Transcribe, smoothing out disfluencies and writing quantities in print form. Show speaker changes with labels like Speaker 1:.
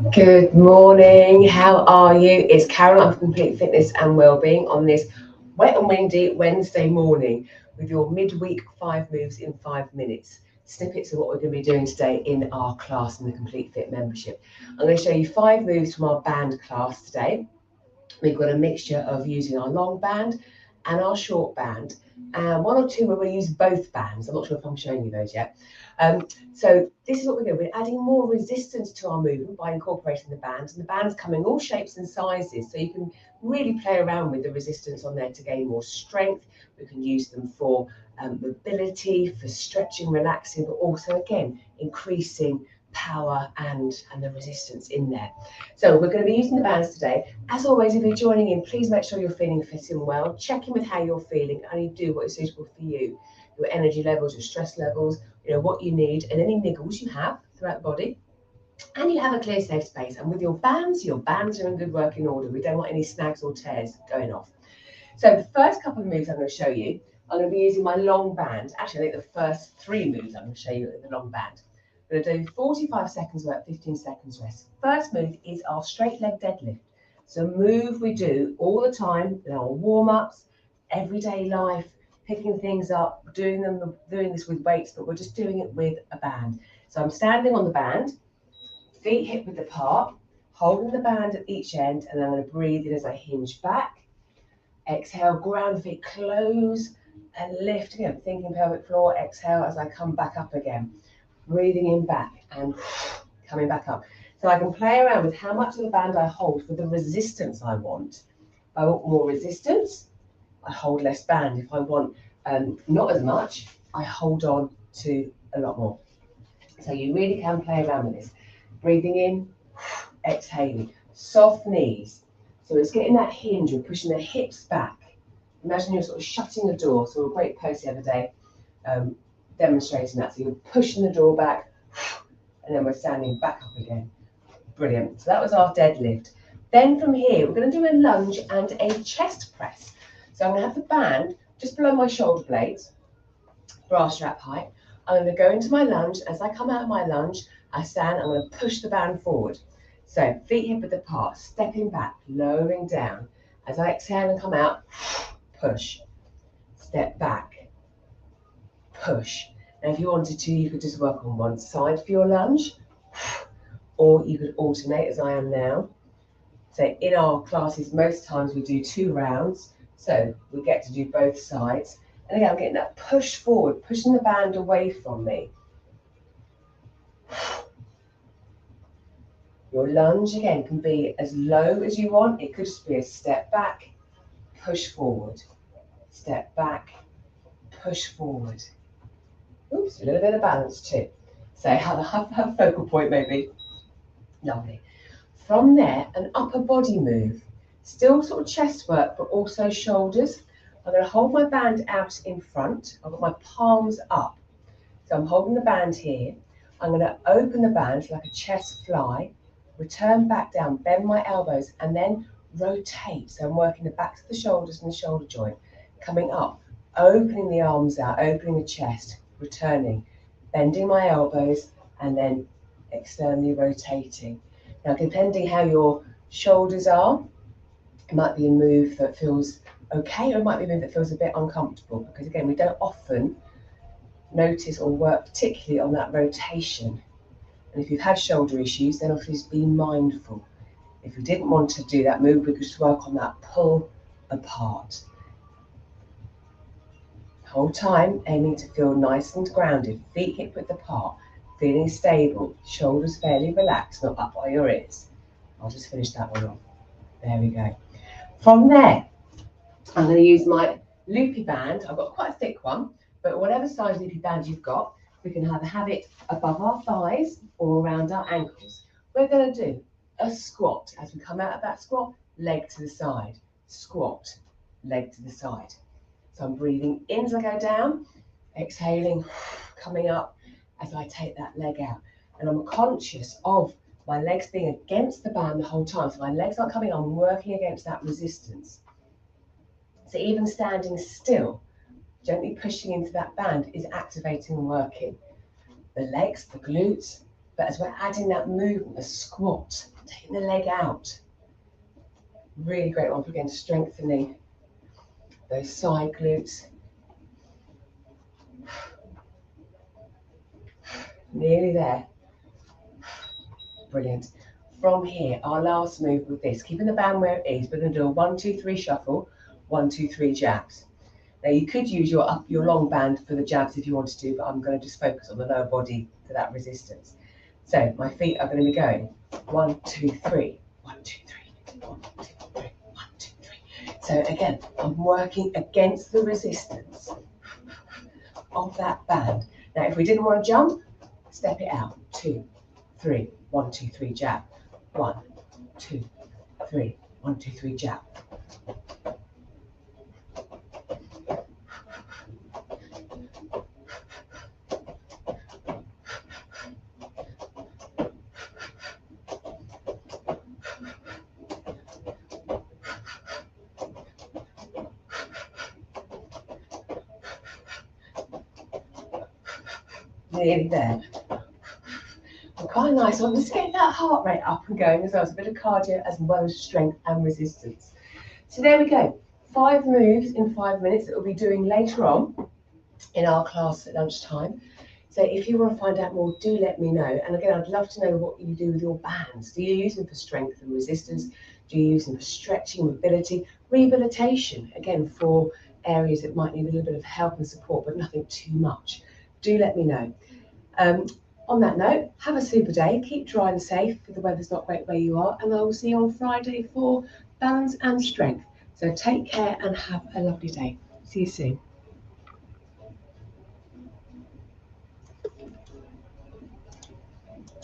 Speaker 1: Good morning. How are you? It's Caroline from Complete Fitness and Wellbeing on this wet and windy Wednesday morning with your midweek 5 moves in 5 minutes. Snippets of what we're going to be doing today in our class in the Complete Fit membership. I'm going to show you 5 moves from our band class today. We've got a mixture of using our long band and our short band, and one or two where we use both bands. I'm not sure if I'm showing you those yet. So this is what we're doing. We're adding more resistance to our movement by incorporating the bands, and the bands come in all shapes and sizes, so you can really play around with the resistance on there to gain more strength. We can use them for mobility, for stretching, relaxing, but also again increasing power and the resistance in there. So we're going to be using the bands today. As always, if you're joining in, please make sure you're feeling fit and well. Check in with how you're feeling and you do what is suitable for you. Your energy levels, your stress levels, what you need, and any niggles you have throughout the body. And you have a clear, safe space. And with your bands are in good working order. We don't want any snags or tears going off. So the first couple of moves I'm going to show you, I'm going to be using my long band. Actually, I think the first 3 moves I'm going to show you in the long band. We're going to do 45 seconds work, 15 seconds rest. First move is our straight leg deadlift. So a move we do all the time in our warm-ups, everyday life, picking things up, doing this with weights, but we're just doing it with a band. So I'm standing on the band, feet hip width apart, holding the band at each end, and I'm going to breathe in as I hinge back. Exhale, ground the feet close and lift again, thinking pelvic floor. Exhale as I come back up again. Breathing in back and coming back up. So I can play around with how much of the band I hold for the resistance I want. If I want more resistance, I hold less band. If I want not as much, I hold on to a lot more. So you really can play around with this. Breathing in, exhaling. Soft knees. So it's getting that hinge, we're pushing the hips back. Imagine you're sort of shutting a door. So a great post the other day, demonstrating that. So you're pushing the door back, and then we're standing back up again. Brilliant. So that was our deadlift. Then from here, we're going to do a lunge and a chest press. So I'm going to have the band just below my shoulder blades, bra strap height. I'm going to go into my lunge. As I come out of my lunge, I stand, I'm going to push the band forward. So feet hip width apart, stepping back, lowering down. As I exhale and come out, push, step back, push. Now, if you wanted to, you could just work on one side for your lunge, or you could alternate as I am now. So in our classes, most times we do 2 rounds, so we get to do both sides. And again, I'm getting that push forward, pushing the band away from me. Your lunge, again, can be as low as you want. It could just be a step back, push forward, step back, push forward. Oops, a little bit of balance too. So have a focal point maybe. Lovely. From there, an upper body move. Still sort of chest work, but also shoulders. I'm going to hold my band out in front. I've got my palms up. So I'm holding the band here. I'm going to open the band like a chest fly, return back down, bend my elbows, and then rotate. So I'm working the backs of the shoulders and the shoulder joint, coming up, opening the arms out, opening the chest, returning, bending my elbows, and then externally rotating. Now, depending how your shoulders are, it might be a move that feels okay, or it might be a move that feels a bit uncomfortable, because again, we don't often notice or work particularly on that rotation. And if you've had shoulder issues, then obviously be mindful. If you didn't want to do that move, we could just work on that pull apart. Whole time aiming to feel nice and grounded, feet hip width apart, feeling stable, shoulders fairly relaxed, not up by your ears. I'll just finish that one off. There we go. From there, I'm going to use my loopy band. I've got quite a thick one, but whatever size loopy band you've got, we can either have it above our thighs or around our ankles. We're going to do a squat. As we come out of that squat, leg to the side, squat, leg to the side. So I'm breathing in as I go down, exhaling, coming up as I take that leg out. And I'm conscious of my legs being against the band the whole time. So my legs aren't coming on, I'm working against that resistance. So even standing still, gently pushing into that band is activating and working. The legs, the glutes, But as we're adding that movement, a squat, taking the leg out. Really great one for, again, strengthening those side glutes. Nearly there. Brilliant. From here, our last move with this, keeping the band where it is, we're going to do a 1, 2, 3 shuffle, 1, 2, 3 jabs. Now you could use your long band for the jabs if you wanted to, but I'm going to just focus on the lower body for that resistance. So my feet are going to be going 1, 2, 3, 1, 2, 3, 1, 2, 3, 1, 2, 3. So again, I'm working against the resistance of that band. Now if we didn't want to jump, step it out. 2, 3, 1, 2, 3, jab. 1, 2, 3, 1, 2, 3, jab. Nearly there. Quite nice one. Let's get that heart rate up and going as well. It's a bit of cardio as well as strength and resistance. So there we go. 5 moves in 5 minutes that we'll be doing later on in our class at lunchtime. So if you want to find out more, do let me know. And again, I'd love to know what you do with your bands. Do you use them for strength and resistance? Do you use them for stretching, mobility, rehabilitation? Again, for areas that might need a little bit of help and support, but nothing too much. Do let me know. On that note, have a super day. Keep dry and safe if the weather's not great where you are. And I will see you on Friday for balance and strength. So take care and have a lovely day. See you soon.